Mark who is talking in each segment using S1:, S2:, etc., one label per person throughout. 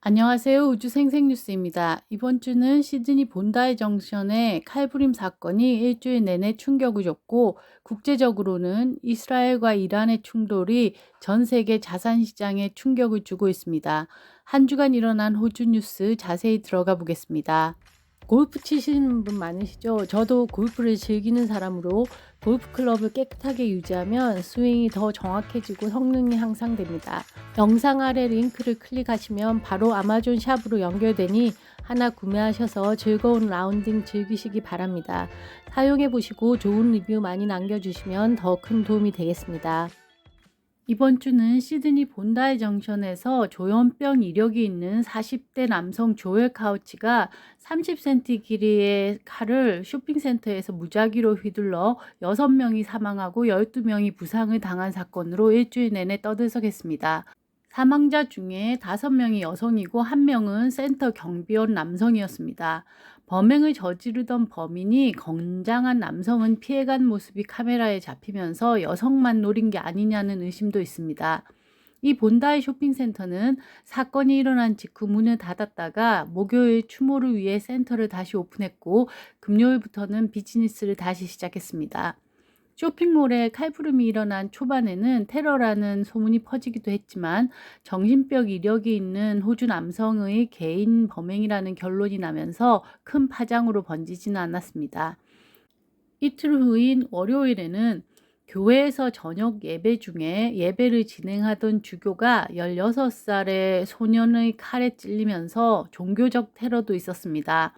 S1: 안녕하세요. 우주 생생뉴스입니다. 이번 주는 시드니 본다이 정션의 칼부림 사건이 일주일 내내 충격을 줬고, 국제적으로는 이스라엘과 이란의 충돌이 전 세계 자산 시장에 충격을 주고 있습니다. 한 주간 일어난 호주 뉴스 자세히 들어가 보겠습니다. 골프 치시는 분 많으시죠? 저도 골프를 즐기는 사람으로 골프 클럽을 깨끗하게 유지하면 스윙이 더 정확해지고 성능이 향상됩니다. 영상 아래 링크를 클릭하시면 바로 아마존 샵으로 연결되니 하나 구매하셔서 즐거운 라운딩 즐기시기 바랍니다. 사용해 보시고 좋은 리뷰 많이 남겨주시면 더 큰 도움이 되겠습니다. 이번 주는 시드니 본다이 정션에서 조현병 이력이 있는 40대 남성 조엘 카우치가 30cm 길이의 칼을 쇼핑센터에서 무작위로 휘둘러 6명이 사망하고 12명이 부상을 당한 사건으로 일주일 내내 떠들썩했습니다. 사망자 중에 5명이 여성이고 1명은 센터 경비원 남성이었습니다. 범행을 저지르던 범인이 건장한 남성은 피해간 모습이 카메라에 잡히면서 여성만 노린 게 아니냐는 의심도 있습니다. 이 본다이 쇼핑센터는 사건이 일어난 직후 문을 닫았다가 목요일 추모를 위해 센터를 다시 오픈했고, 금요일부터는 비즈니스를 다시 시작했습니다. 쇼핑몰에 칼부림이 일어난 초반에는 테러라는 소문이 퍼지기도 했지만, 정신병 이력이 있는 호주 남성의 개인 범행이라는 결론이 나면서 큰 파장으로 번지지는 않았습니다. 이틀 후인 월요일에는 교회에서 저녁 예배 중에 예배를 진행하던 주교가 16살의 소년의 칼에 찔리면서 종교적 테러도 있었습니다.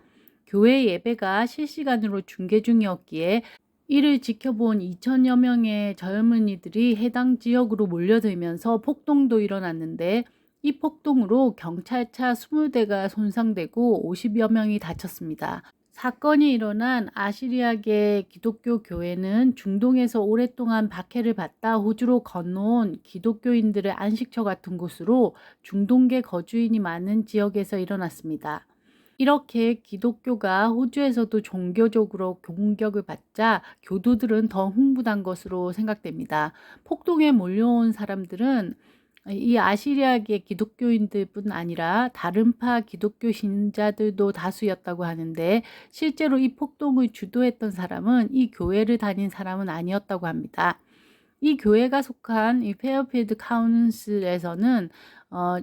S1: 교회 예배가 실시간으로 중계 중이었기에 이를 지켜본 2천여 명의 젊은이들이 해당 지역으로 몰려들면서 폭동도 일어났는데, 이 폭동으로 경찰차 20대가 손상되고 50여 명이 다쳤습니다. 사건이 일어난 아시리아계 기독교 교회는 중동에서 오랫동안 박해를 받다 호주로 건너온 기독교인들의 안식처 같은 곳으로 중동계 거주인이 많은 지역에서 일어났습니다. 이렇게 기독교가 호주에서도 종교적으로 공격을 받자 교도들은 더 흥분한 것으로 생각됩니다. 폭동에 몰려온 사람들은 이 아시리아계 기독교인들뿐 아니라 다른 파 기독교 신자들도 다수였다고 하는데, 실제로 이 폭동을 주도했던 사람은 이 교회를 다닌 사람은 아니었다고 합니다. 이 교회가 속한 이 페어필드 카운슬에서는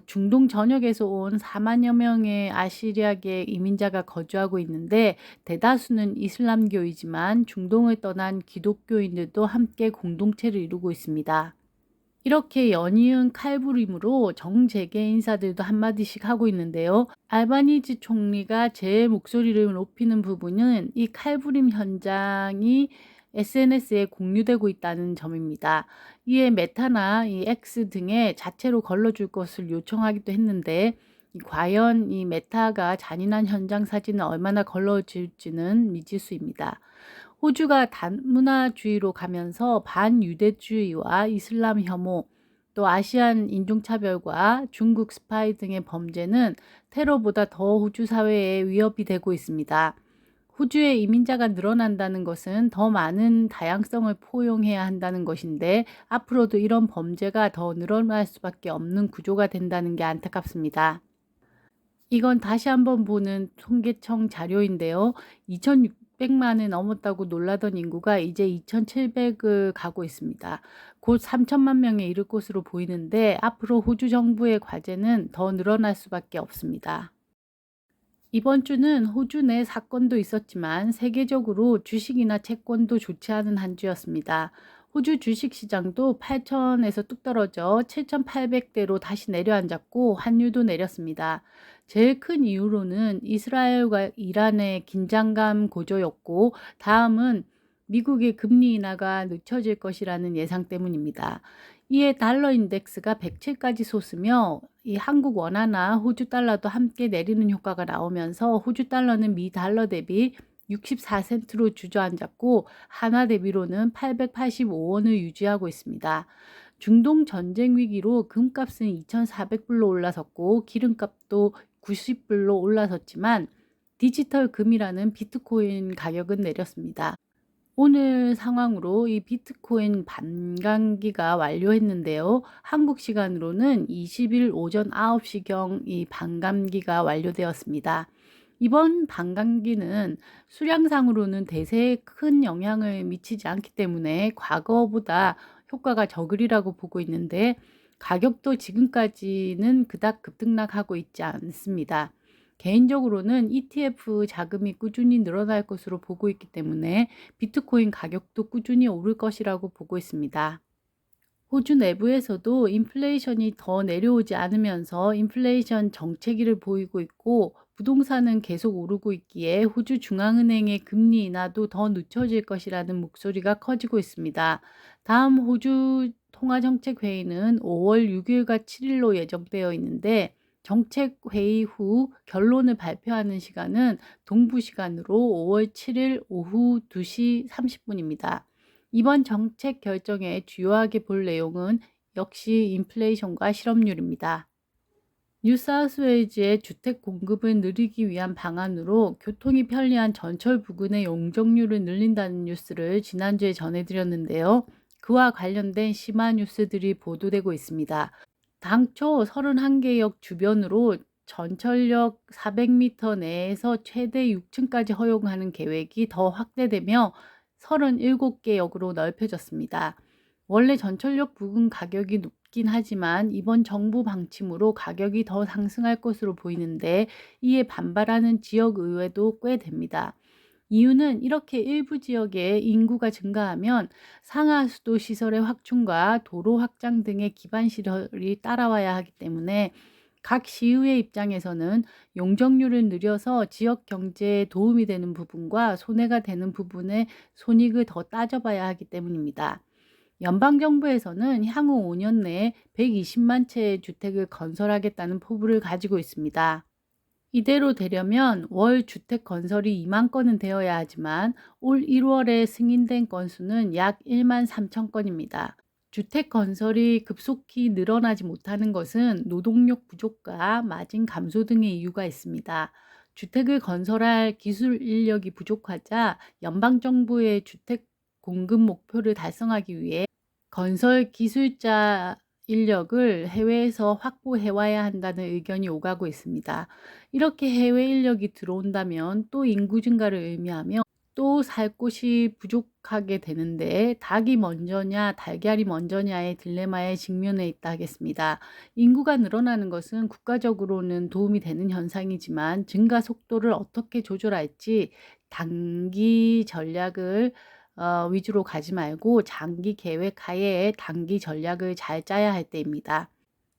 S1: 중동 전역에서 온 4만여 명의 아시리아계 이민자가 거주하고 있는데, 대다수는 이슬람교이지만 중동을 떠난 기독교인들도 함께 공동체를 이루고 있습니다. 이렇게 연이은 칼부림으로 정재계 인사들도 한마디씩 하고 있는데요. 알바니지 총리가 제일 목소리를 높이는 부분은 이 칼부림 현장이 SNS에 공유되고 있다는 점입니다. 이에 메타나 이 X 등에 자체로 걸러줄 것을 요청하기도 했는데, 과연 이 메타가 잔인한 현장 사진을 얼마나 걸러줄지는 미지수입니다. 호주가 다문화주의로 가면서 반유대주의와 이슬람 혐오, 또 아시안 인종차별과 중국 스파이 등의 범죄는 테러보다 더 호주 사회에 위협이 되고 있습니다. 호주의 이민자가 늘어난다는 것은 더 많은 다양성을 포용해야 한다는 것인데, 앞으로도 이런 범죄가 더 늘어날 수밖에 없는 구조가 된다는 게 안타깝습니다. 이건 다시 한번 보는 통계청 자료인데요. 2,600만을 넘었다고 놀라던 인구가 이제 2,700을 가고 있습니다. 곧 3천만 명에 이를 것으로 보이는데, 앞으로 호주 정부의 과제는 더 늘어날 수밖에 없습니다. 이번 주는 호주 내 사건도 있었지만 세계적으로 주식이나 채권도 좋지 않은 한 주였습니다. 호주 주식시장도 8천에서 뚝 떨어져 7,800대로 다시 내려앉았고, 환율도 내렸습니다. 제일 큰 이유로는 이스라엘과 이란의 긴장감 고조였고, 다음은 미국의 금리 인하가 늦춰질 것이라는 예상 때문입니다. 이에 달러 인덱스가 107까지 솟으며 이 한국 원화나 호주 달러도 함께 내리는 효과가 나오면서 호주 달러는 미 달러 대비 64센트로 주저앉았고, 한화 대비로는 885원을 유지하고 있습니다. 중동 전쟁 위기로 금값은 2,400불로 올라섰고, 기름값도 90불로 올라섰지만 디지털 금이라는 비트코인 가격은 내렸습니다. 오늘 상황으로 이 비트코인 반감기가 완료했는데요. 한국 시간으로는 20일 오전 9시경 이 반감기가 완료되었습니다. 이번 반감기는 수량상으로는 대세에 큰 영향을 미치지 않기 때문에 과거보다 효과가 적으리라고 보고 있는데, 가격도 지금까지는 그닥 급등락하고 있지 않습니다. 개인적으로는 ETF 자금이 꾸준히 늘어날 것으로 보고 있기 때문에 비트코인 가격도 꾸준히 오를 것이라고 보고 있습니다. 호주 내부에서도 인플레이션이 더 내려오지 않으면서 인플레이션 정체기를 보이고 있고, 부동산은 계속 오르고 있기에 호주 중앙은행의 금리 인하도 더 늦춰질 것이라는 목소리가 커지고 있습니다. 다음 호주 통화정책회의는 5월 6일과 7일로 예정되어 있는데, 정책회의 후 결론을 발표하는 시간은 동부 시간으로 5월 7일 오후 2시 30분입니다. 이번 정책 결정에 주요하게 볼 내용은 역시 인플레이션과 실업률입니다. 뉴사우스웨일즈의 주택 공급을 늘리기 위한 방안으로 교통이 편리한 전철 부근의 용적률을 늘린다는 뉴스를 지난주에 전해드렸는데요. 그와 관련된 심화 뉴스들이 보도되고 있습니다. 당초 31개역 주변으로 전철역 400m 내에서 최대 6층까지 허용하는 계획이 더 확대되며 37개역으로 넓혀졌습니다. 원래 전철역 부근 가격이 높긴 하지만 이번 정부 방침으로 가격이 더 상승할 것으로 보이는데, 이에 반발하는 지역의회도 꽤 됩니다. 이유는 이렇게 일부 지역에 인구가 증가하면 상하수도 시설의 확충과 도로 확장 등의 기반 시설이 따라와야 하기 때문에, 각 시의회 입장에서는 용적률을 늘려서 지역 경제에 도움이 되는 부분과 손해가 되는 부분의 손익을 더 따져봐야 하기 때문입니다. 연방정부에서는 향후 5년 내에 120만 채의 주택을 건설하겠다는 포부를 가지고 있습니다. 이대로 되려면 월 주택 건설이 2만 건은 되어야 하지만 올 1월에 승인된 건수는 약 1만 3천 건입니다. 주택 건설이 급속히 늘어나지 못하는 것은 노동력 부족과 마진 감소 등의 이유가 있습니다. 주택을 건설할 기술 인력이 부족하자 연방정부의 주택 공급 목표를 달성하기 위해 건설 기술자 인력을 해외에서 확보해 와야 한다는 의견이 오가고 있습니다. 이렇게 해외 인력이 들어온다면 또 인구 증가를 의미하며 또 살 곳이 부족하게 되는데, 닭이 먼저냐 달걀이 먼저냐의 딜레마에 직면해 있다 하겠습니다. 인구가 늘어나는 것은 국가적으로는 도움이 되는 현상이지만 증가 속도를 어떻게 조절할지 단기 전략을 위주로 가지 말고 장기 계획 하에 단기 전략을 잘 짜야 할 때입니다.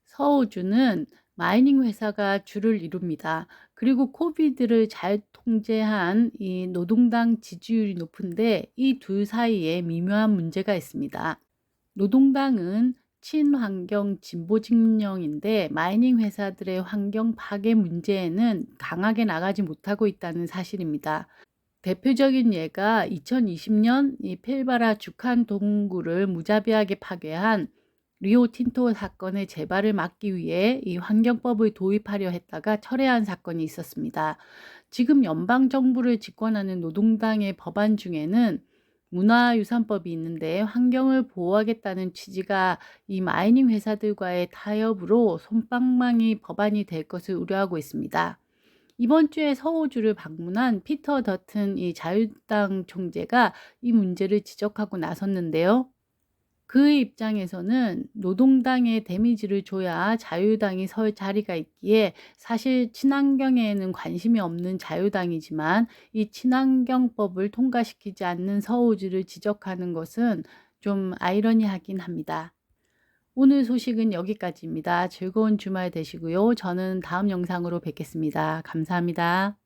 S1: 서호주는 마이닝 회사가 주를 이룹니다. 그리고 코비드를 잘 통제한 이 노동당 지지율이 높은데, 이 둘 사이에 미묘한 문제가 있습니다. 노동당은 친환경 진보 진영인데, 마이닝 회사들의 환경 파괴 문제에는 강하게 나가지 못하고 있다는 사실입니다. 대표적인 예가 2020년 이 필바라 죽한 동굴을 무자비하게 파괴한 리오틴토 사건의 재발을 막기 위해 이 환경법을 도입하려 했다가 철회한 사건이 있었습니다. 지금 연방 정부를 집권하는 노동당의 법안 중에는 문화유산법이 있는데, 환경을 보호하겠다는 취지가 이 마이닝 회사들과의 타협으로 솜방망이 법안이 될 것을 우려하고 있습니다. 이번 주에 서호주를 방문한 피터 더튼 이 자유당 총재가 이 문제를 지적하고 나섰는데요. 그의 입장에서는 노동당에 데미지를 줘야 자유당이 설 자리가 있기에, 사실 친환경에는 관심이 없는 자유당이지만 이 친환경법을 통과시키지 않는 서호주를 지적하는 것은 좀 아이러니하긴 합니다. 오늘 소식은 여기까지입니다. 즐거운 주말 되시고요. 저는 다음 영상으로 뵙겠습니다. 감사합니다.